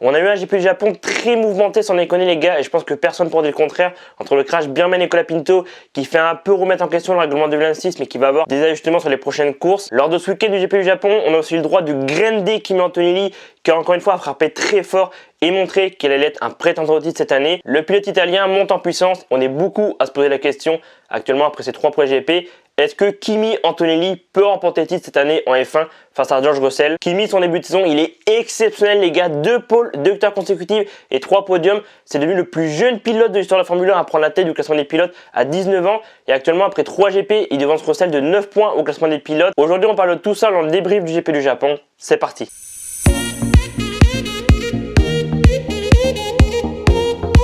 On a eu un GP du Japon très mouvementé sans déconner les gars, et je pense que personne ne pourra dire le contraire, entre le crash Birman et Colapinto qui fait un peu remettre en question le règlement 2026 mais qui va avoir des ajustements sur les prochaines courses. Lors de ce week-end du GP du Japon, on a aussi eu le droit du grande Kimi Antonelli qui a encore une fois frappé très fort et montré qu'il allait être un prétendant au titre cette année. Le pilote italien monte en puissance, on est beaucoup à se poser la question actuellement après ces 3 premiers GP. Est-ce que Kimi Antonelli peut remporter le titre cette année en F1 face à George Russell? Kimi, son début de saison, il est exceptionnel les gars. 2 pôles, 2 victoires consécutives et 3 podiums. C'est devenu le plus jeune pilote de l'histoire de la Formule 1 à prendre la tête du classement des pilotes à 19 ans. Et actuellement, après 3 GP, il devance Russell de 9 points au classement des pilotes. Aujourd'hui, on parle de tout ça dans le débrief du GP du Japon. C'est parti.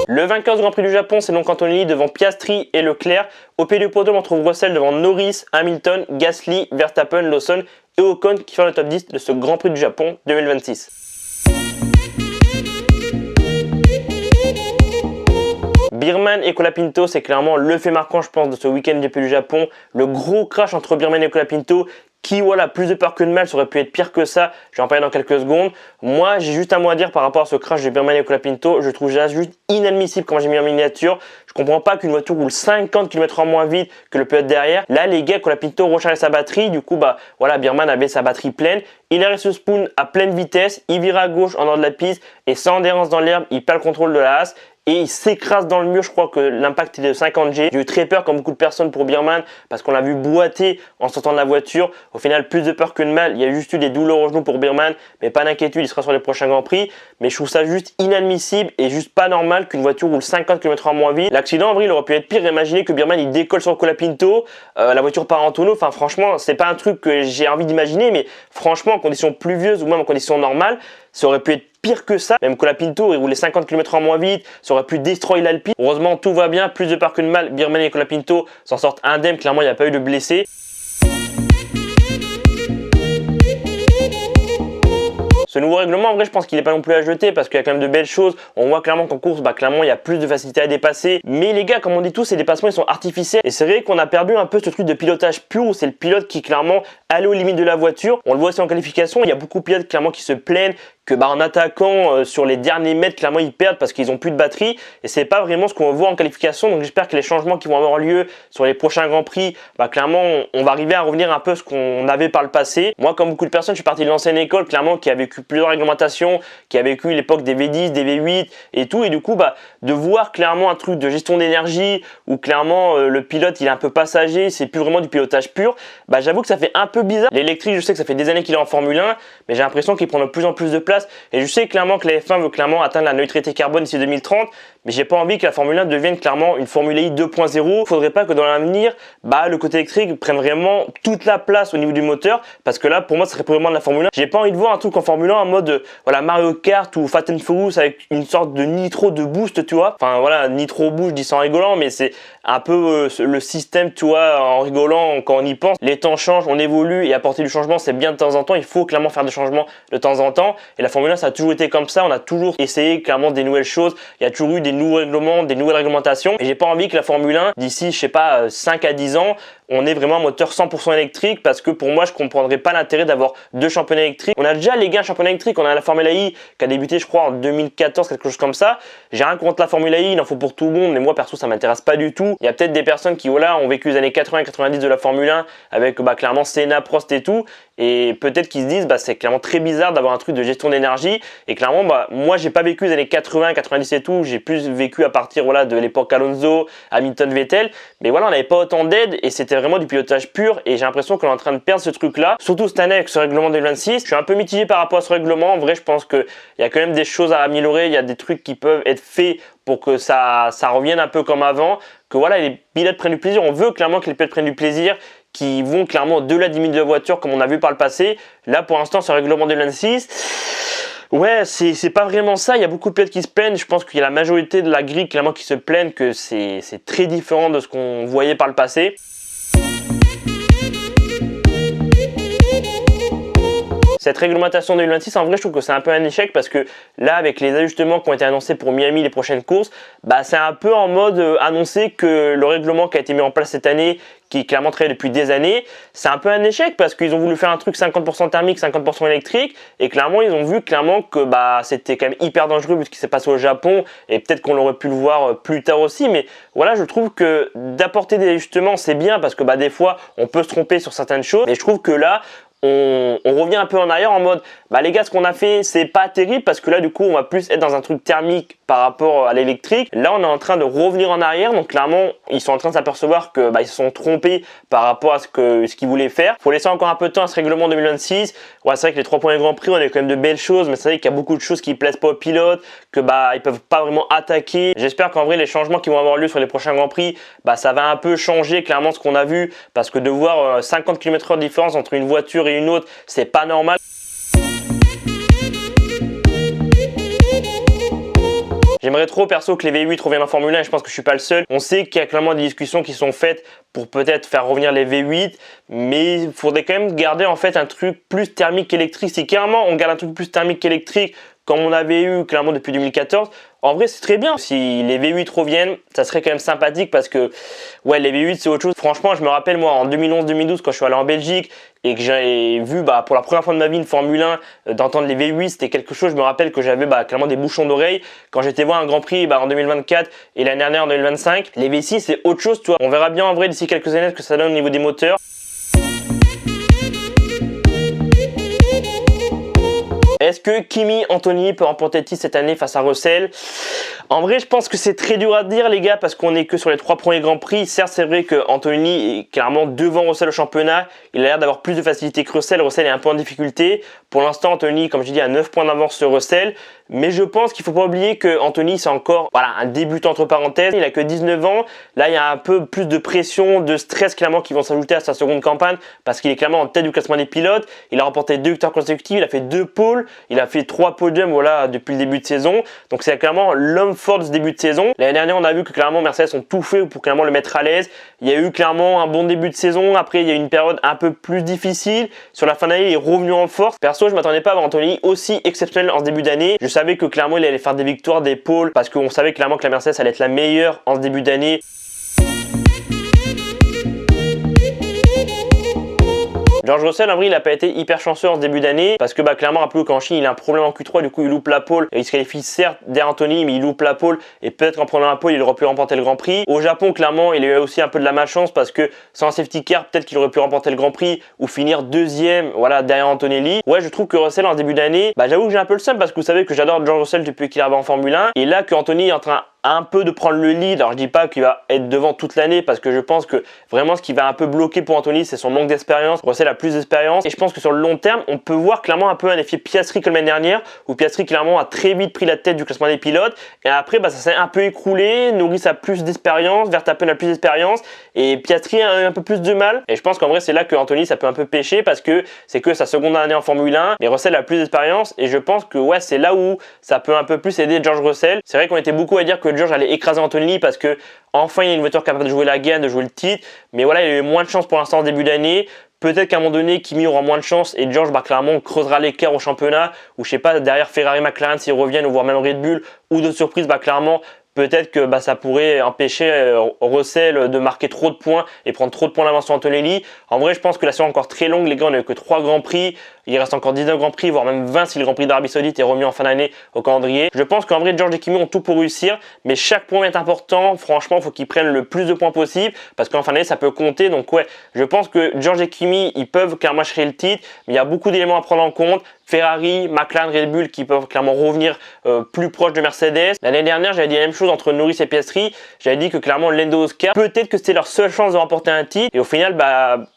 Le vainqueur du Grand Prix du Japon, c'est donc Antonelli devant Piastri et Leclerc. Au pied du podium, on trouve Russell devant Norris, Hamilton, Gasly, Verstappen, Lawson et Ocon qui font le top 10 de ce Grand Prix du Japon 2026. Birman et Colapinto, c'est clairement le fait marquant, je pense, de ce week-end GP du Japon. Le gros crash entre Birman et Colapinto qui, voilà, plus de peur que de mal, ça aurait pu être pire que ça. Je vais en parler dans quelques secondes. Moi, j'ai juste un mot à dire par rapport à ce crash de Birman et Colapinto. Je trouve ça juste inadmissible quand j'ai mis en miniature. Je comprends pas qu'une voiture roule 50 km en moins vite que le pilote derrière. Là, les gars, Colapinto recharge sa batterie. Du coup, bah, voilà, Birman avait sa batterie pleine. Il arrive sur Spoon à pleine vitesse. Il vire à gauche en dehors de la piste et sans adhérence dans l'herbe, il perd le contrôle de la Haas. Et il s'écrase dans le mur. Je crois que l'impact est de 50 G. J'ai eu très peur comme beaucoup de personnes pour Birman parce qu'on l'a vu boiter en sortant de la voiture. Au final, plus de peur que de mal. Il y a juste eu des douleurs au genou pour Birman, mais pas d'inquiétude, il sera sur les prochains Grands Prix. Mais je trouve ça juste inadmissible et juste pas normal qu'une voiture roule 50 km en moins vite. L'accident en vrai il aurait pu être pire. Imaginez que Birman il décolle sur Colapinto, la voiture part en tonneau. Enfin franchement, c'est pas un truc que j'ai envie d'imaginer, mais franchement en conditions pluvieuses ou même en conditions normales, ça aurait pu être pire que ça. Même Colapinto, il roulait 50 km en moins vite, ça aurait pu destroy l'Alpine. Heureusement, tout va bien, plus de peur que de mal. Birman et Colapinto s'en sortent indemnes, clairement, il n'y a pas eu de blessés. Ce nouveau règlement, en vrai, je pense qu'il n'est pas non plus à jeter parce qu'il y a quand même de belles choses. On voit clairement qu'en course, clairement, il y a plus de facilité à dépasser. Mais les gars, comme on dit tous, ces dépassements, ils sont artificiels. Et c'est vrai qu'on a perdu un peu ce truc de pilotage pur où c'est le pilote qui, clairement, allait aux limites de la voiture. On le voit aussi en qualification. Il y a beaucoup de pilotes, clairement, qui se plaignent que en attaquant sur les derniers mètres, clairement, ils perdent parce qu'ils n'ont plus de batterie. Et c'est pas vraiment ce qu'on voit en qualification. Donc j'espère que les changements qui vont avoir lieu sur les prochains Grands Prix, clairement, on va arriver à revenir un peu à ce qu'on avait par le passé. Moi, comme beaucoup de personnes, je suis parti de l'ancienne école, clairement, qui a vécu plusieurs réglementations, qui a vécu l'époque des V10, des V8 et tout. Et du coup, de voir clairement un truc de gestion d'énergie où clairement le pilote, il est un peu passager, c'est plus vraiment du pilotage pur, j'avoue que ça fait un peu bizarre. L'électrique, je sais que ça fait des années qu'il est en Formule 1, mais j'ai l'impression qu'il prend de plus en plus de place. Et je sais clairement que la F1 veut clairement atteindre la neutralité carbone d'ici 2030, mais j'ai pas envie que la Formule 1 devienne clairement une Formule I 2.0. Il faudrait pas que dans l'avenir, le côté électrique prenne vraiment toute la place au niveau du moteur, parce que là, pour moi, ça serait vraiment de la Formule 1. J'ai pas envie de voir un truc en Formule 1 en mode Mario Kart ou Fast and Furious avec une sorte de nitro de boost, tu vois. Enfin voilà, nitro boost, je dis ça en rigolant, mais c'est un peu le système, tu vois, en rigolant quand on y pense. Les temps changent, on évolue et apporter du changement, c'est bien de temps en temps. Il faut clairement faire des changements de temps en temps. Et la Formule 1, ça a toujours été comme ça. On a toujours essayé clairement des nouvelles choses. Il y a toujours eu des nouveaux règlements, des nouvelles réglementations. Et j'ai pas envie que la Formule 1, d'ici, je sais pas, 5 à 10 ans, on ait vraiment un moteur 100% électrique parce que pour moi, je comprendrais pas l'intérêt d'avoir 2 championnats électriques. On a déjà les gars un championnat électrique. On a la Formule I qui a débuté, je crois, en 2014, quelque chose comme ça. J'ai rien contre la Formule I, il en faut pour tout le monde, mais moi, perso, ça m'intéresse pas du tout. Il y a peut-être des personnes qui, ont vécu les années 80-90 de la Formule 1 avec, clairement Senna, Prost et tout. Et peut-être qu'ils se disent, c'est clairement très bizarre d'avoir un truc de gestion d'énergie. Et clairement, moi, j'ai pas vécu les années 80, 90 et tout. J'ai plus vécu à partir, de l'époque Alonso, Hamilton, Vettel. Mais on n'avait pas autant d'aide et c'était vraiment du pilotage pur. Et j'ai l'impression qu'on est en train de perdre ce truc-là. Surtout cette année avec ce règlement 2026. Je suis un peu mitigé par rapport à ce règlement. En vrai, je pense qu'il y a quand même des choses à améliorer. Il y a des trucs qui peuvent être faits pour que ça revienne un peu comme avant. Que les pilotes prennent du plaisir. On veut clairement que les pilotes prennent du plaisir, qui vont clairement au-delà des 10 000 de voitures comme on a vu par le passé. Là, pour l'instant, ce règlement 2026, c'est pas vraiment ça. Il y a beaucoup de pilotes qui se plaignent. Je pense qu'il y a la majorité de la grille clairement qui se plaignent que c'est très différent de ce qu'on voyait par le passé. Cette réglementation 2026, en vrai, je trouve que c'est un peu un échec parce que là, avec les ajustements qui ont été annoncés pour Miami les prochaines courses, c'est un peu en mode annoncer que le règlement qui a été mis en place cette année, qui est clairement travaillé depuis des années, c'est un peu un échec parce qu'ils ont voulu faire un truc 50% thermique, 50% électrique, et clairement ils ont vu que c'était quand même hyper dangereux vu ce qui s'est passé au Japon, et peut-être qu'on aurait pu le voir plus tard aussi, mais voilà, je trouve que d'apporter des ajustements c'est bien parce que des fois on peut se tromper sur certaines choses, mais je trouve que là on revient un peu en arrière en mode les gars, ce qu'on a fait c'est pas terrible parce que là du coup on va plus être dans un truc thermique par rapport à l'électrique. Là on est en train de revenir en arrière, donc clairement ils sont en train de s'apercevoir que ils se sont trompés par rapport à ce qu'ils voulaient faire. Faut laisser encore un peu de temps à ce règlement 2026. Ouais, c'est vrai que les 3 points Grand Prix on a quand même de belles choses, mais c'est vrai qu'il y a beaucoup de choses qui plaisent pas aux pilotes, que ils peuvent pas vraiment attaquer. J'espère qu'en vrai les changements qui vont avoir lieu sur les prochains Grands Prix, ça va un peu changer clairement ce qu'on a vu, parce que de voir 50 km/h de différence entre une voiture et une autre, c'est pas normal. J'aimerais trop perso que les V8 reviennent en Formule 1 et je pense que je suis pas le seul. On sait qu'il y a clairement des discussions qui sont faites pour peut-être faire revenir les V8, mais il faudrait quand même garder en fait un truc plus thermique qu'électrique. Si clairement on garde un truc plus thermique qu'électrique comme on avait eu clairement depuis 2014, en vrai c'est très bien. Si les V8 reviennent, ça serait quand même sympathique parce que ouais, les V8 c'est autre chose. Franchement, je me rappelle moi en 2011-2012 quand je suis allé en Belgique et que j'ai vu pour la première fois de ma vie une Formule 1, d'entendre les V8, c'était quelque chose. Je me rappelle que j'avais clairement des bouchons d'oreilles quand j'étais voir un Grand Prix en 2024 et l'année dernière en 2025. Les V6 c'est autre chose, tu vois. On verra bien en vrai d'ici quelques années ce que ça donne au niveau des moteurs. Est-ce que Kimi Antonelli peut remporter le titre cette année face à Russell? En vrai, je pense que c'est très dur à dire les gars parce qu'on est que sur les 3 premiers Grands Prix. Certes, c'est vrai que Antonelli est clairement devant Russell au championnat. Il a l'air d'avoir plus de facilité que Russell. Russell est un peu en difficulté. Pour l'instant, Antonelli, comme je dis, a 9 points d'avance sur Russell. Mais je pense qu'il ne faut pas oublier que Antonelli, c'est encore un débutant entre parenthèses. Il a que 19 ans. Là, il y a un peu plus de pression, de stress clairement qui vont s'ajouter à sa seconde campagne parce qu'il est clairement en tête du classement des pilotes. Il a remporté 2 victoires consécutives. Il a fait 2 poles. Il a fait 3 podiums depuis le début de saison. Donc c'est clairement l'homme fort de ce début de saison. L'année dernière, on a vu que clairement Mercedes ont tout fait pour clairement le mettre à l'aise. Il y a eu clairement un bon début de saison. Après, il y a eu une période un peu plus difficile. Sur la fin d'année, il est revenu en force. Perso, je m'attendais pas à voir Antonelli aussi exceptionnel en ce début d'année. Je savais que clairement, il allait faire des victoires, des pôles, parce qu'on savait clairement que la Mercedes allait être la meilleure en ce début d'année. George Russell, en vrai, il n'a pas été hyper chanceux en ce début d'année parce que clairement, rappelez-vous qu'en Chine, il a un problème en Q3, du coup, il loupe la pole. Et il se qualifie certes derrière Anthony, mais il loupe la pole et peut-être qu'en prenant la pole, il aurait pu remporter le Grand Prix. Au Japon, clairement, il a eu aussi un peu de la malchance parce que sans un safety car, peut-être qu'il aurait pu remporter le Grand Prix ou finir deuxième, derrière Antonelli. Ouais, je trouve que Russell en ce début d'année, j'avoue que j'ai un peu le seum parce que vous savez que j'adore George Russell depuis qu'il arrive en Formule 1 et là que Anthony est en train un peu de prendre le lead. Alors je dis pas qu'il va être devant toute l'année parce que je pense que vraiment ce qui va un peu bloquer pour Anthony, c'est son manque d'expérience. Russell a plus d'expérience et je pense que sur le long terme, on peut voir clairement un peu un effet Piastri comme l'année dernière où Piastri clairement a très vite pris la tête du classement des pilotes et après ça s'est un peu écroulé. Norris a plus d'expérience, Verstappen a plus d'expérience et Piastri a un peu plus de mal. Et je pense qu'en vrai c'est là que Anthony ça peut un peu pêcher parce que c'est que sa seconde année en Formule 1 et Russell a plus d'expérience et je pense que c'est là où ça peut un peu plus aider George Russell. C'est vrai qu'on était beaucoup à dire que George allait écraser Anthony parce que enfin il y a une voiture capable de jouer la gagne, de jouer le titre, mais il a eu moins de chance pour l'instant en début d'année. Peut-être qu'à un moment donné, Kimi aura moins de chance et George clairement creusera l'écart au championnat ou je sais pas, derrière Ferrari, McLaren s'ils reviennent ou voire même Red Bull ou d'autres surprises, clairement peut-être que ça pourrait empêcher Russell de marquer trop de points et prendre trop de points d'avance sur Antonelli. En vrai, je pense que la saison est encore très longue. Les gars, on n'a eu que 3 Grands Prix. Il reste encore 19 Grands Prix, voire même 20 si le Grand Prix d'Arabie Saoudite est remis en fin d'année au calendrier. Je pense qu'en vrai, George et Kimi ont tout pour réussir, mais chaque point est important. Franchement, il faut qu'ils prennent le plus de points possible parce qu'en fin d'année, ça peut compter. Donc je pense que George et Kimi, ils peuvent clairement acheter le titre, mais il y a beaucoup d'éléments à prendre en compte. Ferrari, McLaren, Red Bull qui peuvent clairement revenir plus proche de Mercedes. L'année dernière, j'avais dit la même chose entre Norris et Piastri. J'avais dit que clairement Lando Oscar, peut-être que c'était leur seule chance de remporter un titre. Et au final,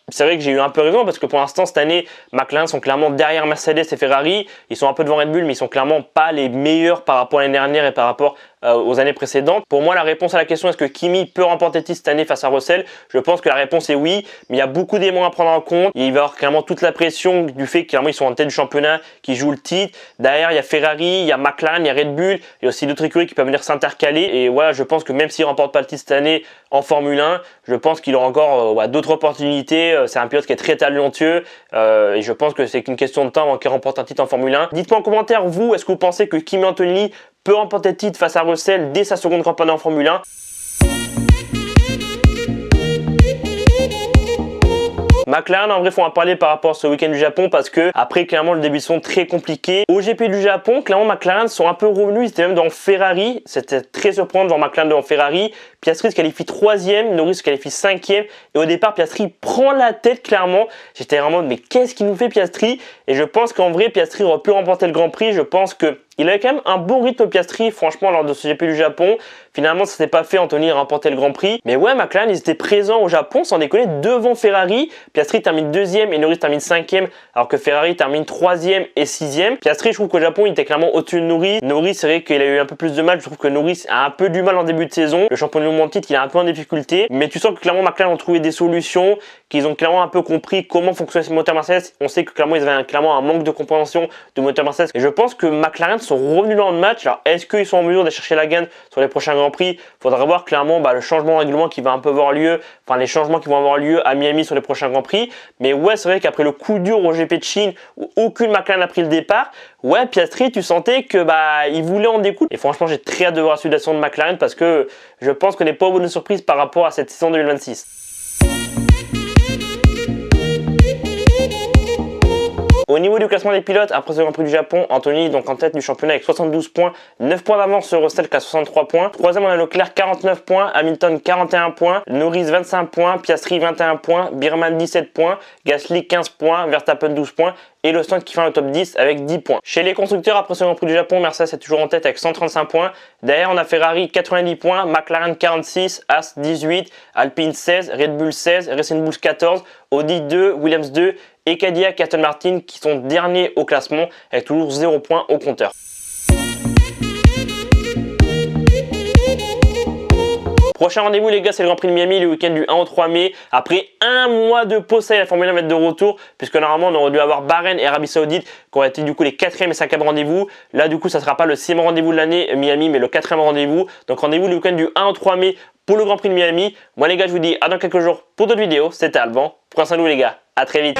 c'est vrai que j'ai eu un peu raison parce que pour l'instant cette année, McLaren sont clairement derrière Mercedes et Ferrari. Ils sont un peu devant Red Bull, mais ils sont clairement pas les meilleurs par rapport à l'année dernière et par rapport aux années précédentes. Pour moi, la réponse à la question est-ce que Kimi peut remporter le titre cette année face à Russell, je pense que la réponse est oui, mais il y a beaucoup d'éléments à prendre en compte. Il va y avoir clairement toute la pression du fait qu'ils sont en tête du championnat, qu'ils jouent le titre. Derrière, il y a Ferrari, il y a McLaren, il y a Red Bull, il y a aussi d'autres écuries qui peuvent venir s'intercaler. Et je pense que même s'il ne remporte pas le titre cette année en Formule 1, je pense qu'il aura encore d'autres opportunités c'est un pilote qui est très talentueux et je pense que c'est qu'une question de temps avant qu'il remporte un titre en Formule 1. Dites-moi en commentaire, vous, est-ce que vous pensez que Kimi Antonelli peut remporter le titre face à Russell dès sa seconde campagne en Formule 1? McLaren, en vrai, faut en parler par rapport à ce week-end du Japon parce que après, clairement, le début sont très compliqués. Au GP du Japon, clairement, McLaren sont un peu revenus. Ils étaient même dans Ferrari. C'était très surprenant de voir McLaren devant Ferrari. Piastri se qualifie 3e, Norris se qualifie 5e. Et au départ, Piastri prend la tête, clairement. J'étais vraiment, mais qu'est-ce qu'il nous fait, Piastri? Et je pense qu'en vrai, Piastri aurait pu remporter le Grand Prix. Je pense que il avait quand même un bon rythme Piastri, franchement, lors de ce GP du Japon. Finalement, ça s'est pas fait, Anthony a remporté le Grand Prix. Mais ouais, McLaren, ils étaient présents au Japon, sans déconner, devant Ferrari. Piastri termine 2e et Norris termine 5e, alors que Ferrari termine 3e et 6e. Piastri, je trouve qu'au Japon, il était clairement au-dessus de Norris. Norris, c'est vrai qu'il a eu un peu plus de mal. Je trouve que Norris a un peu du mal en début de saison. Le champion du monde titre, il est un peu en difficulté. Mais tu sens que clairement, McLaren ont trouvé des solutions, qu'ils ont clairement un peu compris comment fonctionnait ce moteur Mercedes. On sait que clairement, ils avaient clairement un manque de compréhension du moteur Mercedes. Et je pense que McLaren sont revenus dans le match. Alors, est-ce qu'ils sont en mesure de chercher la gagne sur les prochains Grands Prix? Faudra voir clairement le changement de règlement qui va un peu avoir lieu, enfin les changements qui vont avoir lieu à Miami sur les prochains Grands Prix. Mais ouais, c'est vrai qu'après le coup dur au GP de Chine où aucune McLaren n'a pris le départ, ouais, Piastri, tu sentais que il voulait en découdre. Et franchement, j'ai très hâte de voir la suite de McLaren parce que je pense qu'on n'est pas au bout de surprise par rapport à cette saison 2026. Au niveau du classement des pilotes, après ce Grand Prix du Japon, Anthony donc en tête du championnat avec 72 points, 9 points d'avance sur Russell qui a 63 points. Troisième, on a Leclerc 49 points, Hamilton 41 points, Norris 25 points, Piastri 21 points, Birman 17 points, Gasly 15 points, Verstappen 12 points et Lawson qui fait le top 10 avec 10 points. Chez les constructeurs, après ce Grand Prix du Japon, Mercedes est toujours en tête avec 135 points. Derrière, on a Ferrari 90 points, McLaren 46, Haas 18, Alpine 16, Red Bull 16, Racing Bulls 14, Audi 2, Williams 2 et Cadillac et Aston Martin qui sont derniers au classement avec toujours 0 points au compteur. Prochain rendez-vous les gars, c'est le Grand Prix de Miami le week-end du 1 au 3 mai. Après un mois de pause, ça y est, la Formule 1 va être de retour puisque normalement on aurait dû avoir Bahreïn et Arabie Saoudite qui auraient été du coup les 4e et 5e rendez-vous. Là du coup ça sera pas le 6e rendez-vous de l'année Miami mais le 4e rendez-vous. Donc rendez-vous le week-end du 1 au 3 mai pour le Grand Prix de Miami. Moi les gars, je vous dis à dans quelques jours pour d'autres vidéos. C'était Alban. Prenez soin de vous les gars. À très vite.